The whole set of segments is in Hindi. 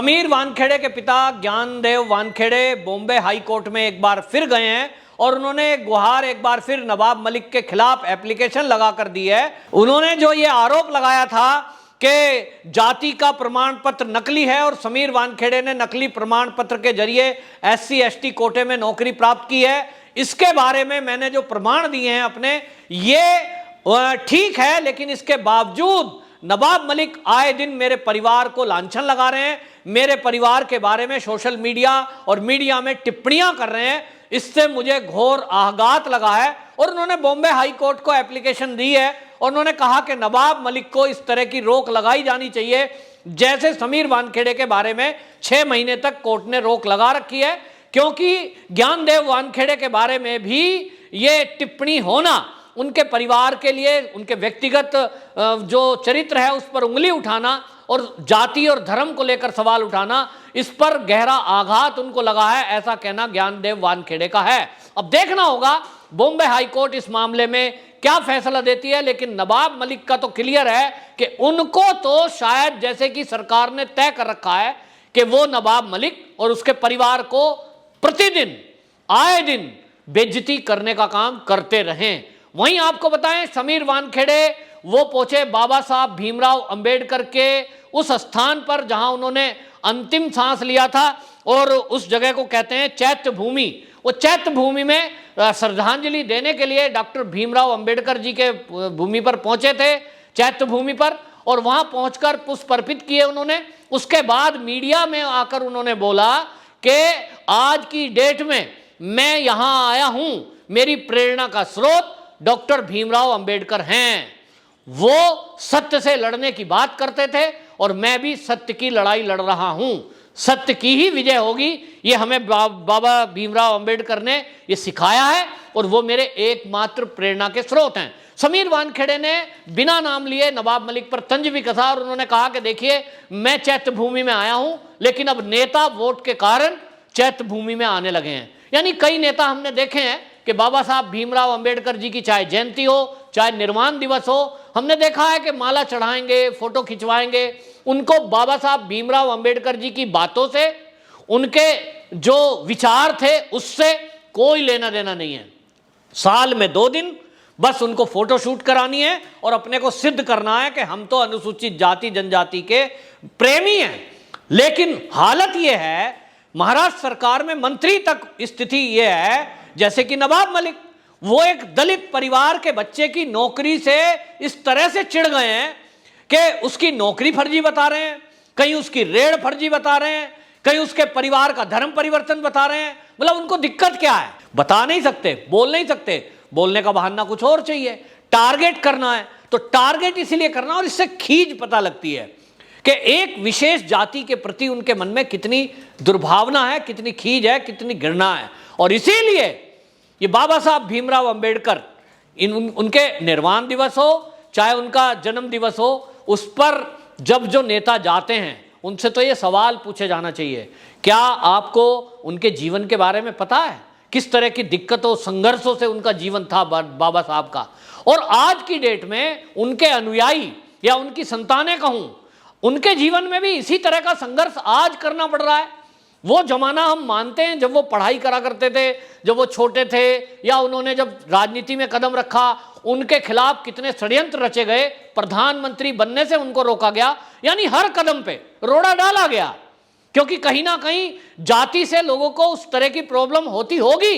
समीर वानखेड़े के पिता ज्ञानदेव वानखेड़े बॉम्बे हाई कोर्ट में एक बार फिर गए हैं और उन्होंने गुहार एक बार फिर नवाब मलिक के खिलाफ एप्लीकेशन लगा कर दी है। उन्होंने जो ये आरोप लगाया था कि जाति का प्रमाण पत्र नकली है और समीर वानखेड़े ने नकली प्रमाण पत्र के जरिए SC ST कोटे में नौकरी प्राप्त की है, इसके बारे में मैंने जो प्रमाण दिए हैं अपने, ये ठीक है, लेकिन इसके बावजूद नवाब मलिक आए दिन मेरे परिवार को लांछन लगा रहे हैं, मेरे परिवार के बारे में सोशल मीडिया और मीडिया में टिप्पणियां कर रहे हैं। इससे मुझे घोर आघात लगा है और उन्होंने बॉम्बे हाई कोर्ट को एप्लीकेशन दी है और उन्होंने कहा कि नवाब मलिक को इस तरह की रोक लगाई जानी चाहिए जैसे समीर वानखेड़े के बारे में 6 महीने तक कोर्ट ने रोक लगा रखी है, क्योंकि ज्ञानदेव वानखेड़े के बारे में भी ये टिप्पणी होना उनके परिवार के लिए, उनके व्यक्तिगत जो चरित्र है उस पर उंगली उठाना और जाति और धर्म को लेकर सवाल उठाना, इस पर गहरा आघात उनको लगा है, ऐसा कहना ज्ञानदेव वानखेड़े का है। अब देखना होगा बॉम्बे हाई कोर्ट इस मामले में क्या फैसला देती है, लेकिन नवाब मलिक का तो क्लियर है कि उनको तो शायद जैसे कि सरकार ने तय कर रखा है कि वो नवाब मलिक और उसके परिवार को प्रतिदिन आए दिन बेइज्जती करने का काम करते रहें। वहीं आपको बताएं, समीर वानखेड़े वो पहुंचे बाबा साहब भीमराव अंबेडकर के उस स्थान पर जहां उन्होंने अंतिम सांस लिया था और उस जगह को कहते हैं चैत्य भूमि। वो चैत्य भूमि में श्रद्धांजलि देने के लिए डॉक्टर भीमराव अंबेडकर जी के भूमि पर पहुंचे थे, चैत्य भूमि पर, और वहां पहुंचकर पुष्प अर्पित किए उन्होंने। उसके बाद मीडिया में आकर उन्होंने बोला कि आज की डेट में मैं यहां आया हूं, मेरी प्रेरणा का स्रोत डॉक्टर भीमराव अंबेडकर हैं। वो सत्य से लड़ने की बात करते थे और मैं भी सत्य की लड़ाई लड़ रहा हूं, सत्य की ही विजय होगी, ये हमें बाबा भीमराव अंबेडकर ने ये सिखाया है और वो मेरे एकमात्र प्रेरणा के स्रोत हैं। समीर वानखेड़े ने बिना नाम लिए नवाब मलिक पर तंज भी कसा और उन्होंने कहा कि देखिए, मैं चैत्य भूमि में आया हूं, लेकिन अब नेता वोट के कारण चैत्य भूमि में आने लगे हैं। यानी कई नेता हमने देखे हैं कि बाबा साहब भीमराव अंबेडकर जी की चाहे जयंती हो, चाहे निर्वाण दिवस हो, हमने देखा है कि माला चढ़ाएंगे, फोटो खिंचवाएंगे। उनको बाबा साहब भीमराव अंबेडकर जी की बातों से, उनके जो विचार थे उससे कोई लेना देना नहीं है। साल में 2 दिन बस उनको फोटो शूट करानी है और अपने को सिद्ध करना है कि हम तो अनुसूचित जाति जनजाति के प्रेमी हैं। लेकिन हालत यह है, महाराष्ट्र सरकार में मंत्री तक स्थिति यह है जैसे कि नवाब मलिक, वो एक दलित परिवार के बच्चे की नौकरी से इस तरह से चिढ़ गए हैं कि उसकी नौकरी फर्जी बता रहे हैं, कहीं उसकी रेड फर्जी बता रहे हैं, कहीं उसके परिवार का धर्म परिवर्तन बता रहे हैं। मतलब उनको दिक्कत क्या है, बता नहीं सकते, बोल नहीं सकते, बोलने का बहाना कुछ और चाहिए। टारगेट करना है तो टारगेट इसलिए करना, और इससे खींच पता लगती है कि एक विशेष जाति के प्रति उनके मन में कितनी दुर्भावना है, कितनी खींच है, कितनी घृणा है। और इसीलिए ये बाबा साहब भीमराव अंबेडकर, उनके निर्वाण दिवस हो चाहे उनका जन्म दिवस हो, उस पर जब जो नेता जाते हैं उनसे तो ये सवाल पूछे जाना चाहिए, क्या आपको उनके जीवन के बारे में पता है, किस तरह की दिक्कतों संघर्षों से उनका जीवन था बाबा साहब का। और आज की डेट में उनके अनुयायी या उनकी संतानें कहूं, उनके जीवन में भी इसी तरह का संघर्ष आज करना पड़ रहा है। वो जमाना हम मानते हैं जब वो पढ़ाई करा करते थे, जब वो छोटे थे, या उन्होंने जब राजनीति में कदम रखा, उनके खिलाफ कितने षड्यंत्र रचे गए, प्रधानमंत्री बनने से उनको रोका गया, यानी हर कदम पे रोड़ा डाला गया, क्योंकि कहीं ना कहीं जाति से लोगों को उस तरह की प्रॉब्लम होती होगी।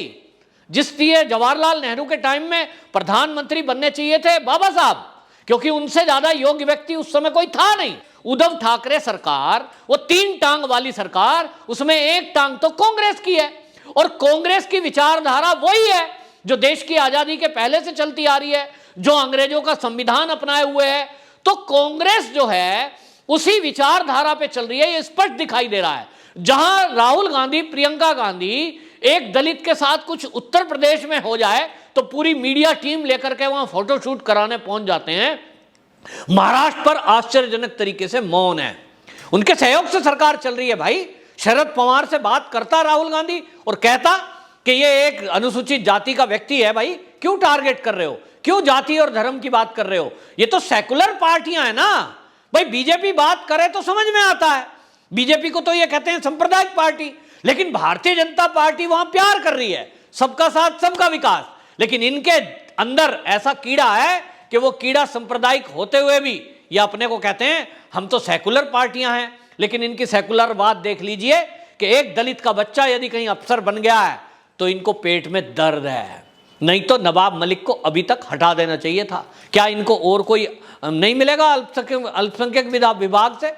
जिस लिए जवाहरलाल नेहरू के टाइम में प्रधानमंत्री बनने चाहिए थे बाबा साहब, क्योंकि उनसे ज्यादा योग्य व्यक्ति उस समय कोई था नहीं। उद्धव ठाकरे सरकार, वो 3 टांग वाली सरकार, उसमें 1 टांग तो कांग्रेस की है, और कांग्रेस की विचारधारा वही है जो देश की आजादी के पहले से चलती आ रही है, जो अंग्रेजों का संविधान अपनाए हुए है। तो कांग्रेस जो है उसी विचारधारा पे चल रही है, ये स्पष्ट दिखाई दे रहा है। जहां राहुल गांधी, प्रियंका गांधी एक दलित के साथ कुछ उत्तर प्रदेश में हो जाए तो पूरी मीडिया टीम लेकर के वहां फोटो शूट कराने पहुंच जाते हैं। महाराष्ट्र पर आश्चर्यजनक तरीके से मौन है, उनके सहयोग से सरकार चल रही है। भाई, शरद पवार से बात करता राहुल गांधी और कहता कि ये एक अनुसूचित जाति का व्यक्ति है, भाई क्यों टारगेट कर रहे हो, क्यों जाति और धर्म की बात कर रहे हो, ये तो सेकुलर पार्टियां हैं ना भाई। बीजेपी बात करे तो समझ में आता है, बीजेपी को तो ये कहते हैं सांप्रदायिक पार्टी, लेकिन भारतीय जनता पार्टी वहां प्यार कर रही है, सबका साथ सबका विकास। लेकिन इनके अंदर ऐसा कीड़ा है कि वो कीड़ा सांप्रदायिक होते हुए भी ये अपने को कहते हैं हम तो सेकुलर पार्टियां हैं। लेकिन इनकी सेकुलरवाद देख लीजिए कि एक दलित का बच्चा यदि कहीं अफसर बन गया है तो इनको पेट में दर्द है। नहीं तो नवाब मलिक को अभी तक हटा देना चाहिए था। क्या इनको और कोई नहीं मिलेगा अल्पसंख्यक विभाग से?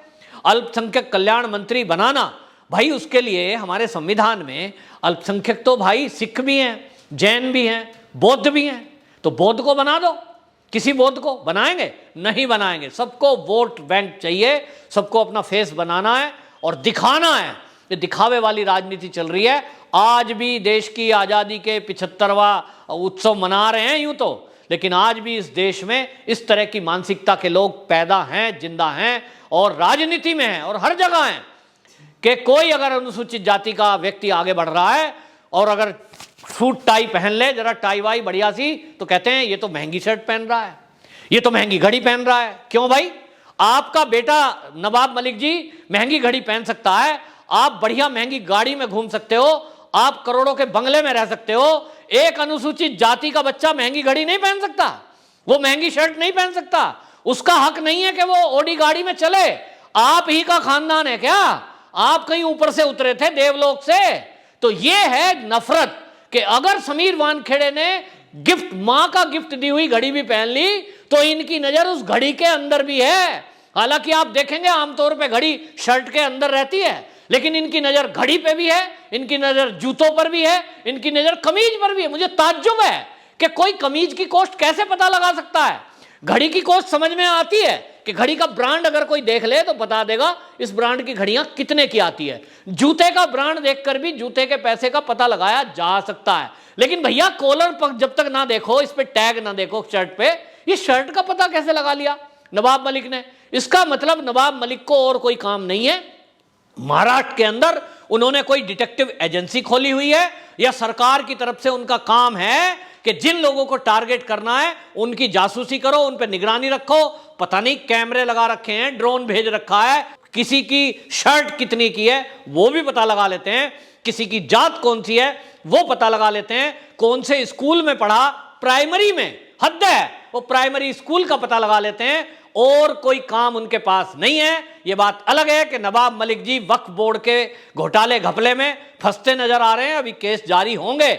अल्पसंख्यक कल्याण मंत्री बनाना, भाई उसके लिए हमारे संविधान में अल्पसंख्यक तो भाई सिख भी हैं, जैन भी हैं, बौद्ध भी हैं, तो बौद्ध को बना दो। किसी बौद्ध को बनाएंगे? नहीं बनाएंगे। सबको वोट बैंक चाहिए, सबको अपना फेस बनाना है और दिखाना है। ये दिखावे वाली राजनीति चल रही है। आज भी देश की आज़ादी के 75वां उत्सव मना रहे हैं यूं तो, लेकिन आज भी इस देश में इस तरह की मानसिकता के लोग पैदा हैं, जिंदा हैं और राजनीति में हैं और हर जगह हैं कि कोई अगर अनुसूचित जाति का व्यक्ति आगे बढ़ रहा है और अगर सूट टाई पहन ले, जरा टाई वाई बढ़िया सी, तो कहते हैं ये तो महंगी शर्ट पहन रहा है, ये तो महंगी घड़ी पहन रहा है। क्यों भाई? आपका बेटा नवाब मलिक जी महंगी घड़ी पहन सकता है, आप बढ़िया महंगी गाड़ी में घूम सकते हो, आप करोड़ों के बंगले में रह सकते हो। एक अनुसूचित जाति का बच्चा महंगी घड़ी नहीं पहन सकता, वो महंगी शर्ट नहीं पहन सकता, उसका हक नहीं है कि वो ओडी गाड़ी में चले। आप ही का खानदान है क्या? आप कहीं ऊपर से उतरे थे देवलोक से? तो ये है नफरत कि अगर समीर वानखेड़े ने गिफ्ट, मां का गिफ्ट दी हुई घड़ी भी पहन ली तो इनकी नजर उस घड़ी के अंदर भी है। हालांकि आप देखेंगे आमतौर पे घड़ी शर्ट के अंदर रहती है, लेकिन इनकी नजर घड़ी पे भी है, इनकी नजर जूतों पर भी है, इनकी नजर कमीज पर भी है। मुझे ताज्जुब है कि कोई कमीज की कॉस्ट कैसे पता लगा सकता है। घड़ी की कॉस्ट समझ में आती है कि घड़ी का ब्रांड अगर कोई देख ले तो बता देगा इस ब्रांड की घड़ियां कितने की आती है। जूते का ब्रांड देखकर भी जूते के पैसे का पता लगाया जा सकता है, लेकिन भैया कॉलर जब तक ना देखो, इस पे टैग ना देखो शर्ट पे, ये शर्ट का पता कैसे लगा लिया नवाब मलिक ने? इसका मतलब नवाब मलिक को और कोई काम नहीं है। महाराष्ट्र के अंदर उन्होंने कोई डिटेक्टिव एजेंसी खोली हुई है या सरकार की तरफ से उनका काम है कि जिन लोगों को टारगेट करना है उनकी जासूसी करो, उन पर निगरानी रखो। पता नहीं कैमरे लगा रखे हैं, ड्रोन भेज रखा है, किसी की शर्ट कितनी की है वो भी पता लगा लेते हैं, किसी की जात कौन सी है वो पता लगा लेते हैं, कौन से स्कूल में पढ़ा, प्राइमरी में, हद है, वो प्राइमरी स्कूल का पता लगा लेते हैं। और कोई काम उनके पास नहीं है। ये बात अलग है कि नवाब मलिक जी वक्फ बोर्ड के घोटाले घपले में फंसते नजर आ रहे हैं, अभी केस जारी होंगे।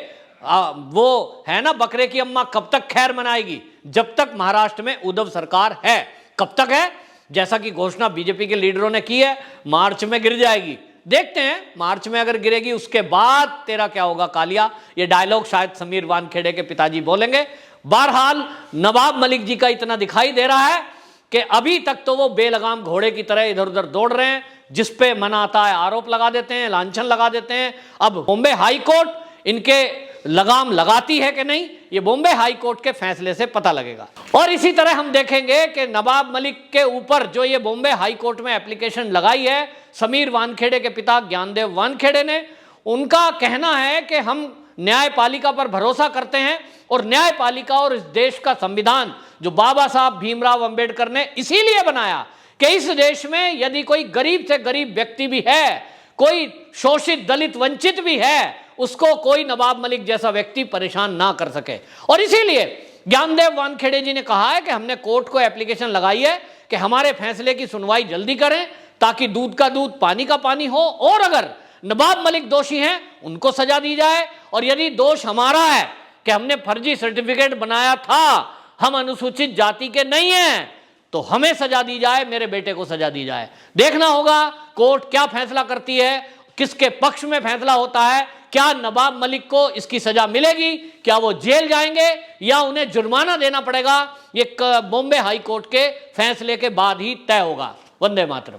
वो है ना बकरे की अम्मा कब तक खैर मनाएगी? जब तक महाराष्ट्र में उद्धव सरकार है। कब तक है? जैसा कि घोषणा बीजेपी के लीडरों ने की है, मार्च में गिर जाएगी। देखते हैं मार्च में अगर गिरेगी उसके बाद तेरा क्या होगा कालिया। ये डायलॉग शायद समीर वानखेड़े के पिताजी बोलेंगे। बहरहाल नवाब मलिक जी का इतना दिखाई दे रहा है कि अभी तक तो वो बेलगाम घोड़े की तरह इधर उधर दौड़ रहे हैं, जिस पे मन आता है आरोप लगा देते हैं, लांछन लगा देते हैं। अब बॉम्बे हाई कोर्ट इनके लगाम लगाती है कि नहीं, ये बॉम्बे हाई कोर्ट के फैसले से पता लगेगा। और इसी तरह हम देखेंगे कि नवाब मलिक के ऊपर जो ये बॉम्बे हाई कोर्ट में एप्लीकेशन लगाई है समीर वानखेड़े के पिता ज्ञानदेव वानखेड़े ने, उनका कहना है कि हम न्यायपालिका पर भरोसा करते हैं और न्यायपालिका और इस देश का संविधान जो बाबा साहब भीमराव अंबेडकर ने इसीलिए बनाया कि इस देश में यदि कोई गरीब से गरीब व्यक्ति भी है, कोई शोषित दलित वंचित भी है, उसको कोई नवाब मलिक जैसा व्यक्ति परेशान ना कर सके। और इसीलिए ज्ञानदेव वानखेड़े जी ने कहा है कि हमने कोर्ट को एप्लीकेशन लगाई है कि हमारे फैसले की सुनवाई जल्दी करें ताकि दूध का दूध पानी का पानी हो, और अगर नवाब मलिक दोषी हैं उनको सजा दी जाए, और यदि दोष हमारा है कि हमने फर्जी सर्टिफिकेट बनाया था, हम अनुसूचित जाति के नहीं हैं, तो हमें सजा दी जाए, मेरे बेटे को सजा दी जाए। देखना होगा कोर्ट क्या फैसला करती है, किसके पक्ष में फैसला होता है। क्या नवाब मलिक को इसकी सजा मिलेगी, क्या वो जेल जाएंगे या उन्हें जुर्माना देना पड़ेगा, ये बॉम्बे हाई कोर्ट के फैसले के बाद ही तय होगा। वंदे मातरम।